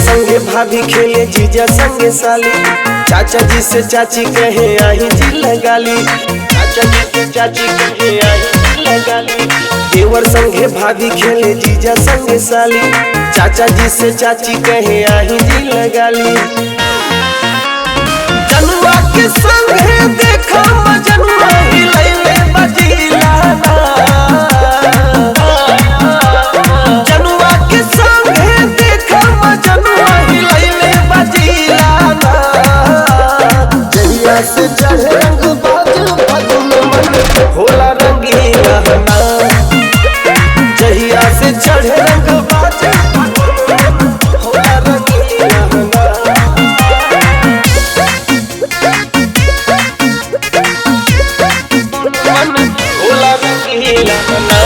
संगे भाभी खेले जीजा संगे साली, चाचा जी से चाची कहे आई जी लगाली, चाचा जी से चाची कहे आई जी लगाली। देवर संगे भाभी खेले जीजा संगे साली, चाचा जी से चाची कहे आई जी लगाली। जनुआ के संगे देखा मजनुआ हिलैले बजीला ना, जनुआ के संगे देखा मजनुआ हिलैले बजीला ना। जहिया से चढ़े रंग बाज फगुन मन होला रंगीला ना, जहिया से चढ़े रंग बाज होला रंगीला ना। होला रंगीला ना।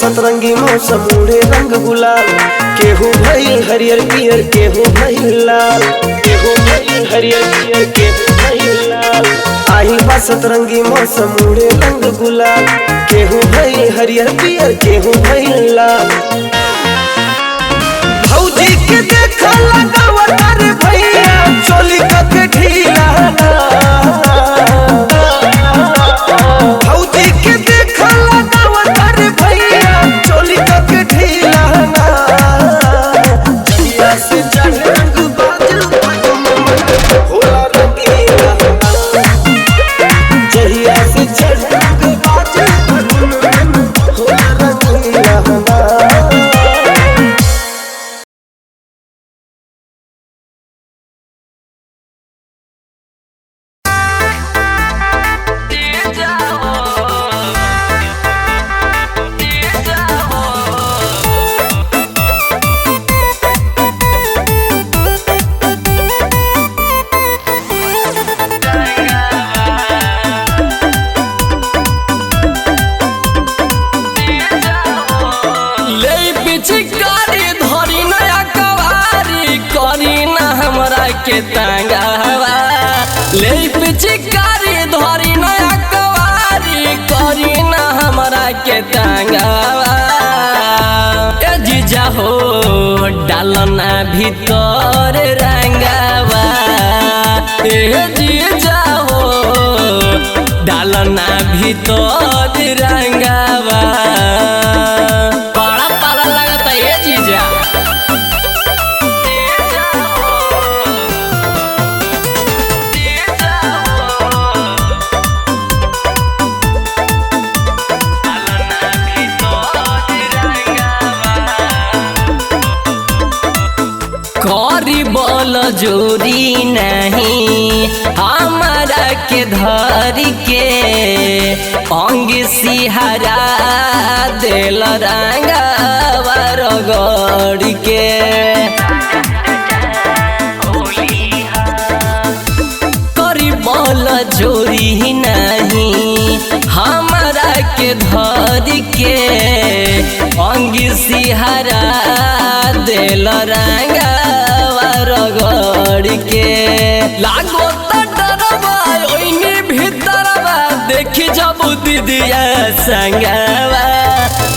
सतरंगी मौसम उड़े रंग गुलाल, केहू भइल हरियर पियर केहू भइल लाल, केहू भइल हरियर पियर केहू भइल लाल। आही बा सतरंगी मौसम उड़े रंग गुलाल, केहू भइल हरियर पियर केहू भइल लाल। भौजी के देखा लगावत रे भैया चोली के ढीला ना, भौजी के देखा लगावत रे भैया चोली के ढीला ना। जहिया से चढ़े रंग बाज फगुन मन होला रंगीला ना, जहिया से चढ़े रंग बाज फगुन मन होला रंगीला ना। के तंगावा ले पिचकारी धरी नया कवारी करी ना हमरा के तंगावा। ए जीजा हो डालना भीतर रंगावा, ए जीजा हो डालना भीतर रंगावा। बड़ा पाला लगता है जीजा। करी बोल जोरी नहीं हमारा के धर के, अंग सिहरा दिल रंगावा रगड़ के। करी बोल जोरी नहीं हमारा के धर के, अंग सिहरा दिल रंगावा रगड़ के। लागो त डरवा ओइनी भीतरवा देखी जब दीदिया संगवा,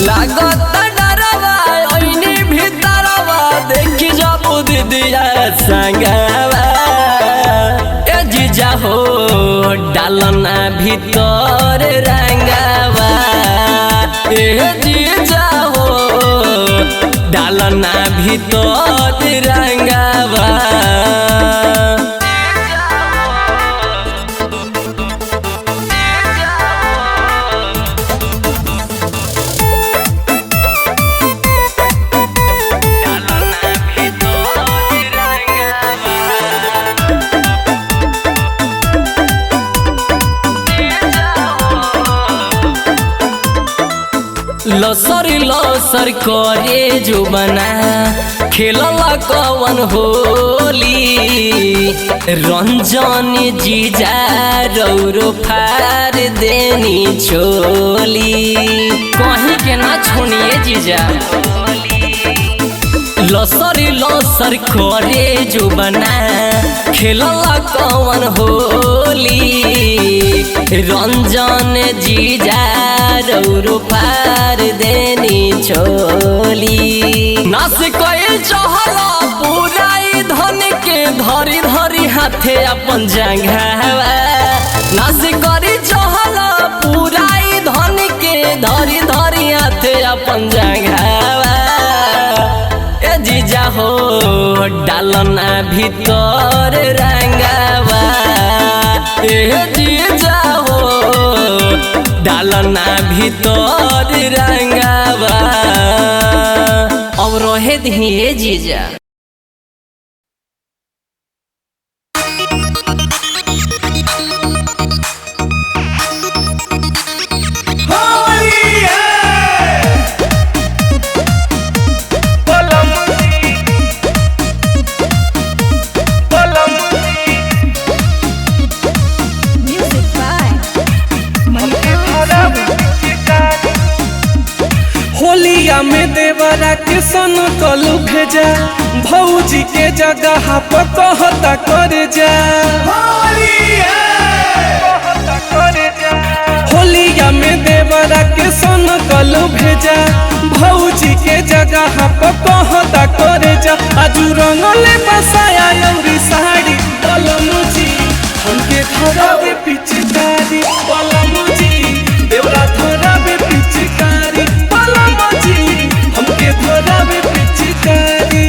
लागो त डरवा ओइनी भीतरवा देखी जब दीदिया संगवा। ए जीजा हो डालना भीतर रंगावा, ए जीजा हो डालना भीतर रंगावा। लसर लसर करे जो बना खेलला कवन होली, रंजन जीजा रौरो फार देनी चोली। कहीं के ना छोड़िए जीजा। लसरी लसर करे जो बना खेलला कवन होली रंजन जीजा रौरो पार देनी छोली नास कइल चहला पुराई धन के धरी धरी हाथे अपन जंघावा नास करी चहला पुराई धन के धरी धरी हाथे अपन जंघावा ए जीजा हो डालना भीतर रंगावा ए जीजा हो डालना भीतर रंगावा अब रहे दिए जीजा होलिया में देवरा के सन कलू भेजा भौजी के जगह पर कहता कर जा होलिया में देवरा के सन कलू भेजा भौजी के जगह पर कहता कर जा आजू रंगले बसाया अउरी साड़ी बलमुजी हमके धरावे पिचकारी बलमुजी देवरा धरावे पिचकारी हमके धरावे पिचकारी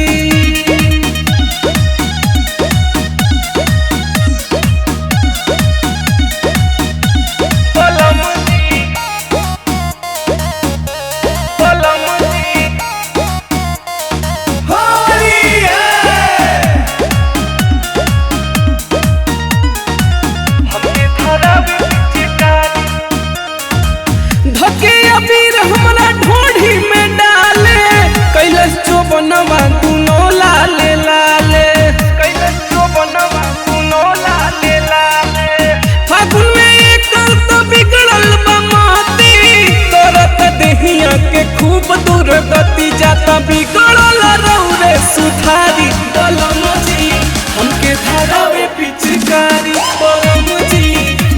धके अबीर हमरा ढोढ़ी में डाले कैलस जो बनवा दुनो लाले लाले कैलस जो बनवा दुनो लाले लाले फागुन में एक तो बिगड़ल बमाती करत देहिया के खूब दूर गति जाता बिगड़ल रौरे सुधारी बलमुजी हमके धरावे पिचकारी बलमुजी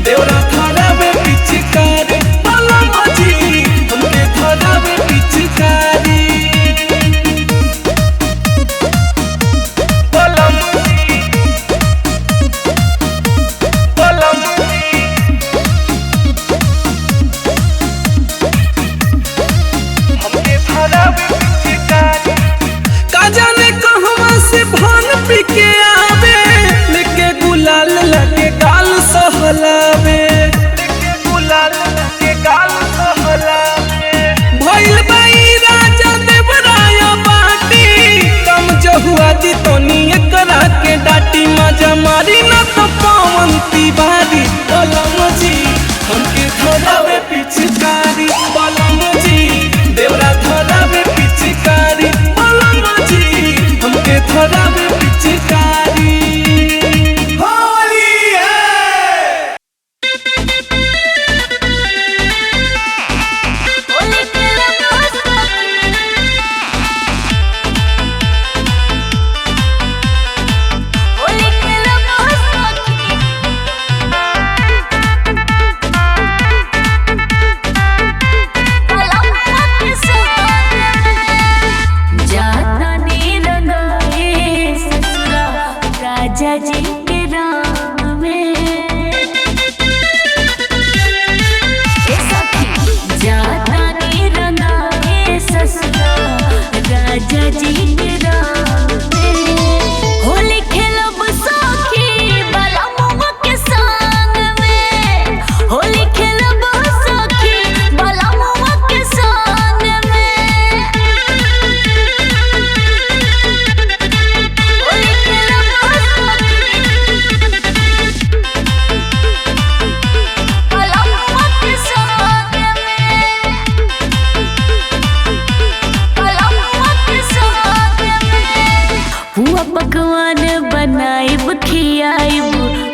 देवरा धरावे पिचकारी हमके धरावे पिचकारी हमके धरावे पिचकारी का जाने कहवा से भांग पी के आवे लेके गुलाल लगे गाल सहलावे लेके गुलाल लगे गाल सहलावे भइल बाई राजा देवराया बाटी कम जहुआ दी तोनी एकरा के डाटी मजा मारी न तो पावंती बारी बलमुजी हमके धरावे पिचकारी बलमुजी देवरा धरावे पिचकारी बलमुजी हमके धरावे पिचकारी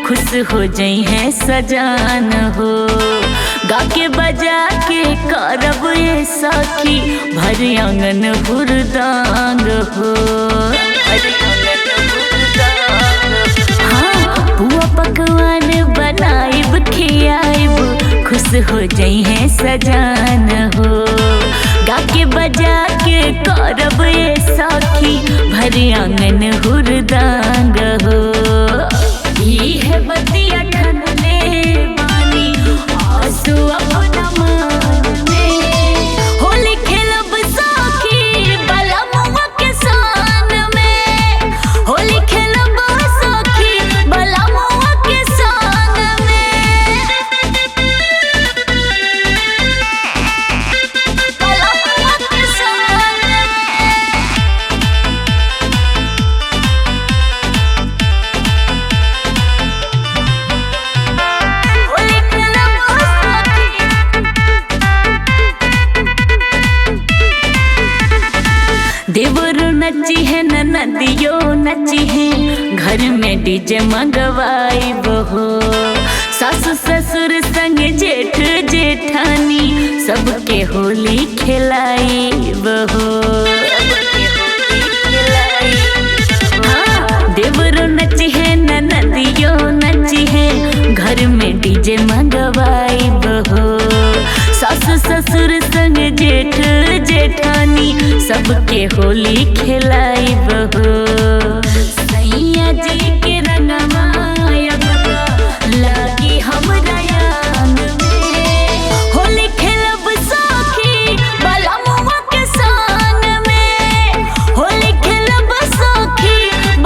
खुश हो जाई है सजान हो गा के बजा के करब ये सखी भर आंगन हुरदांग हो। हाँ पुआ पकवान बनाइब खियाइब खुश हो जाई है सजान हो। गा के बजा के करब ये सखी भर आंगन हुरदांग हो। ई है बतिया ठनले बानी आंसू अपना मान में। होली खेलब सखी बलमुआ के सान में। होली खेलब सखी बलमुआ के सान में। बलमुआ के सान में। होली खेलब सखी। देवरो नची है नदियो नची है घर में डीजे मंगवाई बहो। सासु ससुर संग जेठ जेठानी सबके होली खिलाई बहो। हाँ देवरो नची है नदियो नची है घर में डीजे मंगवाई बहो। सासु ससुर संग जेठ जेठानी सबके होली खिलाई बहो। सैया जी के रंगवा लागी हमरा आंग में। होली खेलब सखी बलमुआ के सान में। होली खेलब सखी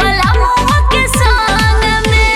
बलमुआ के सान में।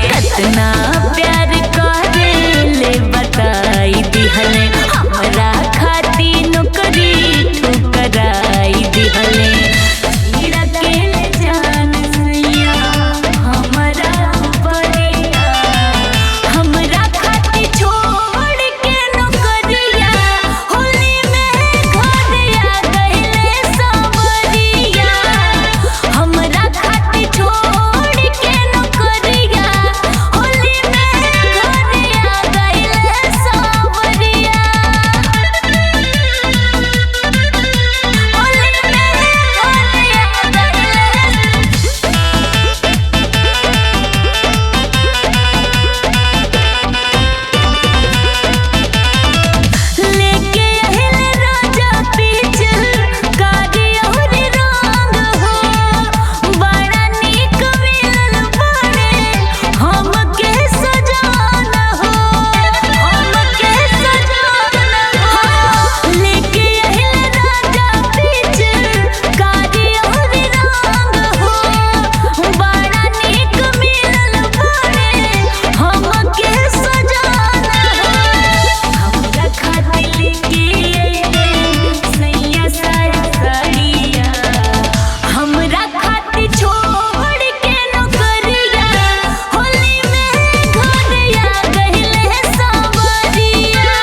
कितना प्यार करेले बताई दिहले हमरा खाती नौकरी ठुकराई दिहले हीरा के ले जान सैया हमरा परिया हमरा खाती छोड़ के नौकरिया होली में घरिया गइले सावरिया हमरा खाती छोड़ के नौकरिया होली में घरिया गइले सावरिया होली में लेके अहिले राजा पीछ कारी और रंग हो बड़ा नीक मिलल बाड़े हमके सजान हो हमके सजान हो लेके अहिले राजा पीछ कारी और रंग हो बड़ा नीक मिलल बाड़े हमके सजान हो हमरा खातिर लेके सैया साया साड़िया हमरा खातिर छोड़ के नौकरिया होली में घरिया गइले सावरिया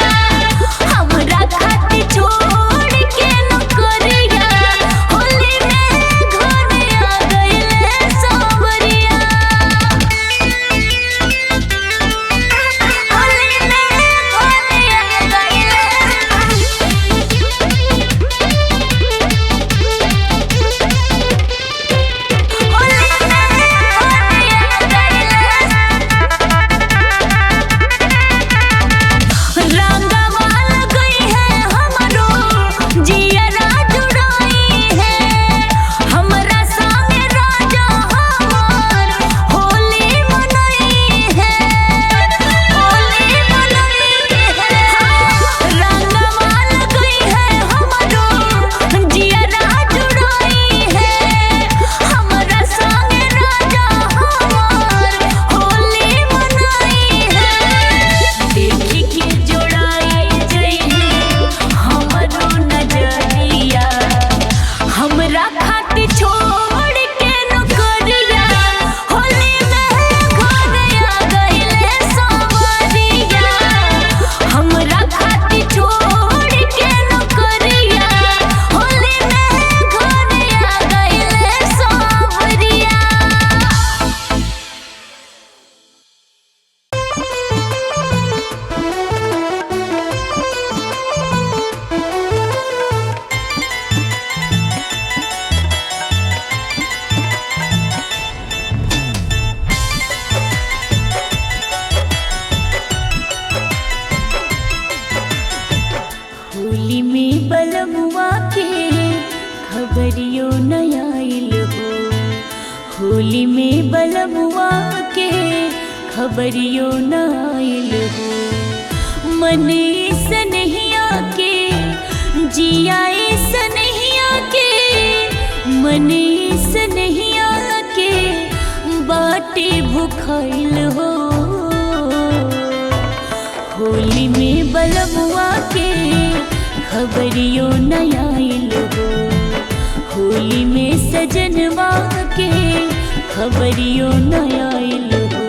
हमरा खातिर छोड़ के नौकरिया होली में घरिया गइले सावरिया होली में रंगवा लगई है हमरो जियरा जुड़ाई है हमरा संगे राजा हमार होली मनई है होली मनई है रंगवा लगई है हमरो जियरा जुड़ाई है हमरा संगे राजा हमार होली मनई है देखी के जोड़ाई जई हमरो नजरिया हमरा खातिर छोड़ के नौकरिया होली में घरिया गइले सावरिया हमरा खातिर छोड़ के नौकरिया होली में घरिया गइले सावरिया होली में बलमुआ के खबरियो न आइल हो होली में बलमुआ के खबरियो न आइल हो मन सनहिया के जिया सनहिया के मन सनहिया के बाटे भुखाइल हो होली में बलमुआ के खबरियो न आइल हो होली में सजनवा के खबरियो न आइल हो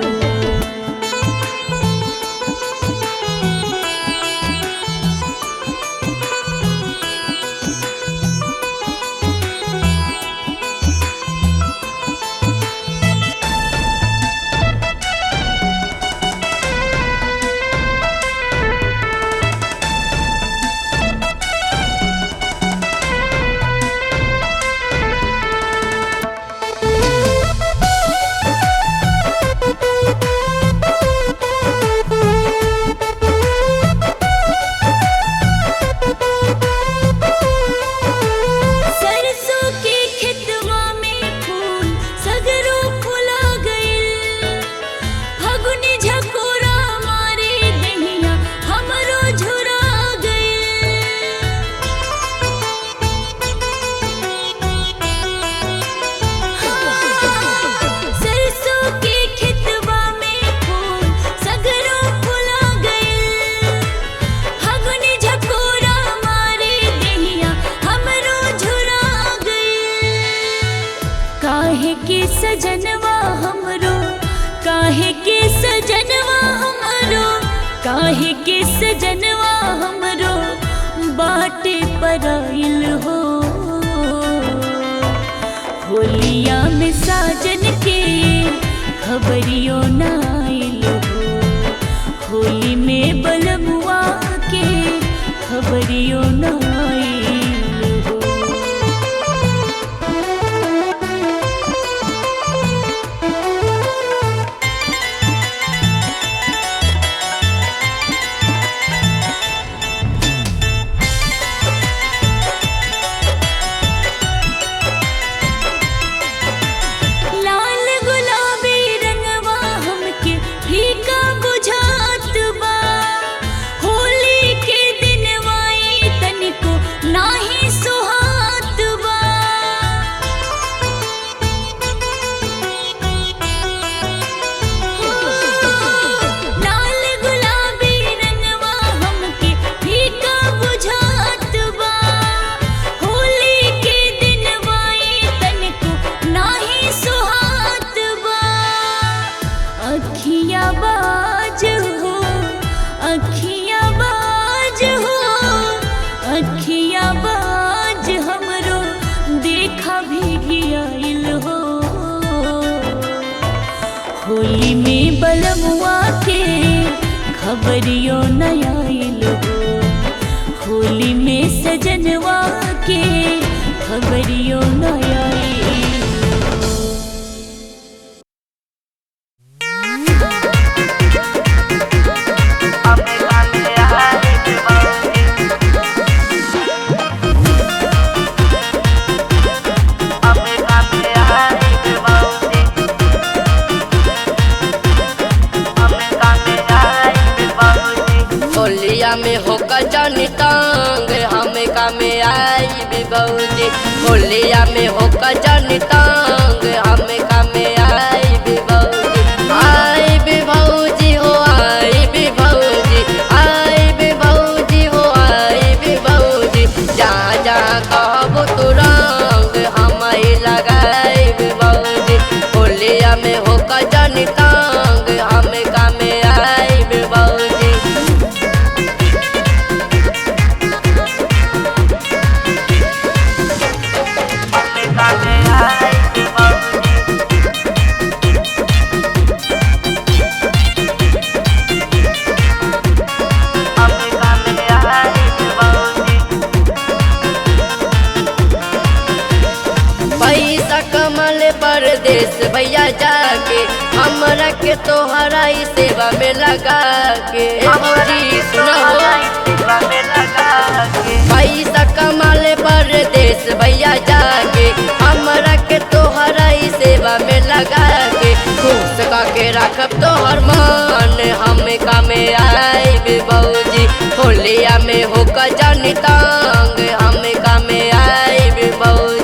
काहे के सजनवा हमरो बाटे पराइल हो। होलिया में साजन के खबरियो नाइल हो। होली में बलमुआ के खबरियो नाइल हो। लाल गुलाबी रंगवा हमके फीका बुझात बा। होली के दिनवाई तनिको नाही सुहात बा। लाल गुलाबी रंगवा हमके फीका बुझात बा। होली के दिनवाई तनिको नाही सुहात बा। अखियाँ बाज हो, अखियाँ बाज हो, अखियाँ बाज हमरो देखा भी आइल हो। होली में बलमुआ के खबरियो नयाइल हो। होली में सजनवा के खबरियो नयाइल हो। होलिया में होकर जानी तांग हमें कामे आई भी बऊजी। होलिया में होकर जानी तांग हमें कामे आई भी बऊजी। आई भी भौजी हो, आई भी भौजी, आई भी भौजी हो, आई भी भौजी। जहाँ जहाँ कहबो तू रंग हम ही लगाई भी भौजी। होलिया में होकर जानी तांग हमें कामे आई भी भौजी। पैसा कमल परदेश भैया जाके हमरा के तोहरा ही सेवा में लगा के। भौजी सुनो, पैसा कमल परदेश भैया जाके हमरा के तोहरा ही सेवा में लगा के। खुश के रखब तोहर मान हमें कामे आई भी भौजी। होलिया में होकर जानी तांग हमें कामे आई भी भौजी।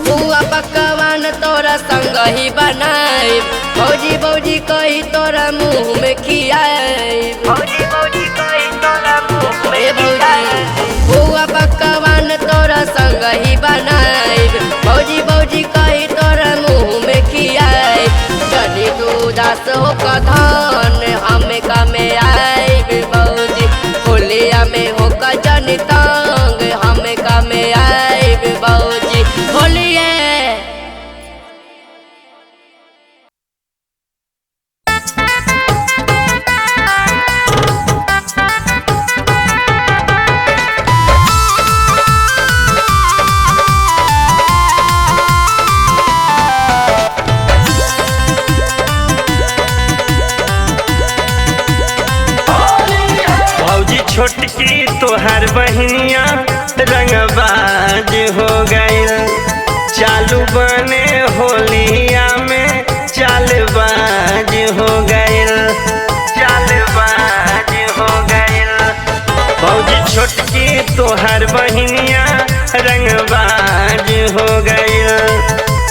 बुआ पकवान तोरा संग ही बनाई। भौजी भौजी कही तोरा मुँह में खियाई। भौजी भौजी कही तोरा मुँह में खियाई। बुआ पकवान तोरा संग ही बनाई। भौजी भौजी कही तोरा मुँह में खियाई। जनी तू दास हो कधान हमें कामे आई भी भौजी। होलिया में होकर जनी तांग हमें कामे आई भी भौजी। होलिया छोटकी तोहर बहनिया रंगबाज हो गइल। चालू बने होलिया में चालबाज हो गइल, चालबाज हो गइल। भौजी छोटकी तोहर बहनिया रंगबाज हो गइल।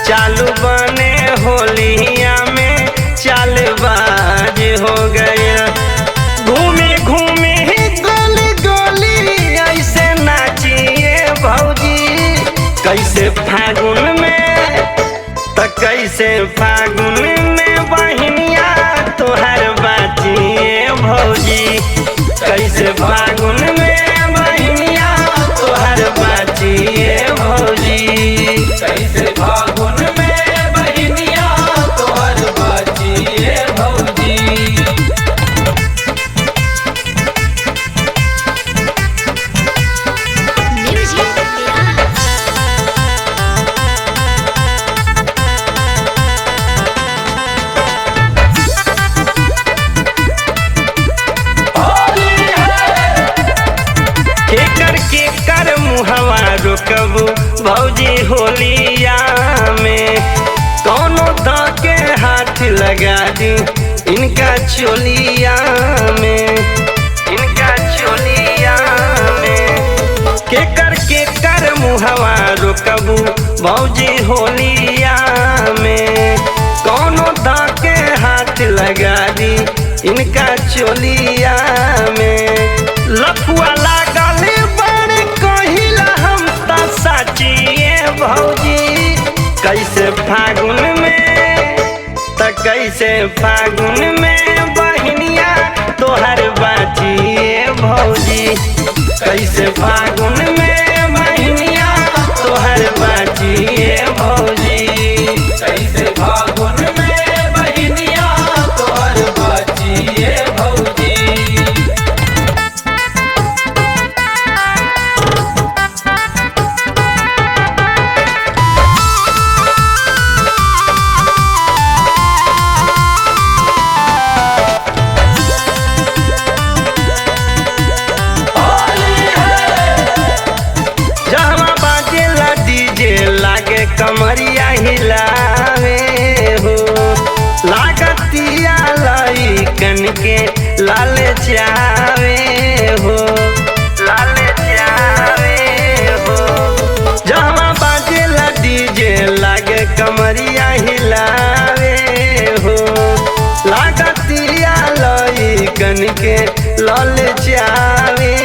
चालू बने होलिया में चालबाज त कैसे फागुन में बहनिया तोहर बाचिए भौजी, कैसे फागुन में बहनिया तोहर बाचिए भौजी, कैसे फागुन में बहनिया तोहर बाचिए भौजी। केकर मुहवा रुकबू भौजी होलिया में, कौनो द के हाथ लगा दी इनका चोलिया में, इनका चोलिया में। केकर मुहवा रुकबू भौजी होलिया में, कौनो द के हाथ लगा दी इनका चोलिया में। लफुआ लागल बड़ कहिला हम त साचिए भौजी, कैसे फागुन में त कैसे फागुन में बहनिया तोहर बाचिए भौजी, कैसे फागुन में बहनिया तोहर बाचिए भौजी, कैसे फागुन में बहनिया तोहर बाचिए भौजी। कमरिया हिलावे हो, लागतिया लइकन के लाल चावे हो, लाल चावे हो। जहाँ बाजेला डीजे लागे कमरिया हिलावे हो, लागतिया लइकन के लाल चावे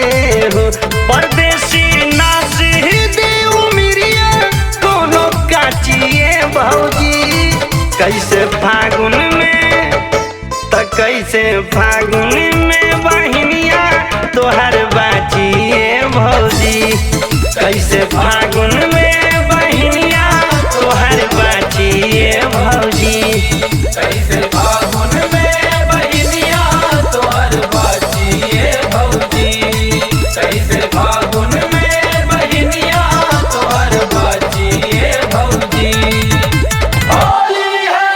हो। परदेसी नासी काचिए भौजी, कैसे फागुन में त कैसे फागुन में बहनिया तोहर बाचिए भौजी, कैसे फागुन में बहनिया तोहर बाचिए भौजी, कैसे फागुन में बहनिया तोहर बाचिए भौजी, कैसे फागुन में बहनिया तोहर बाचिए भौजी। होली है।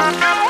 भौजी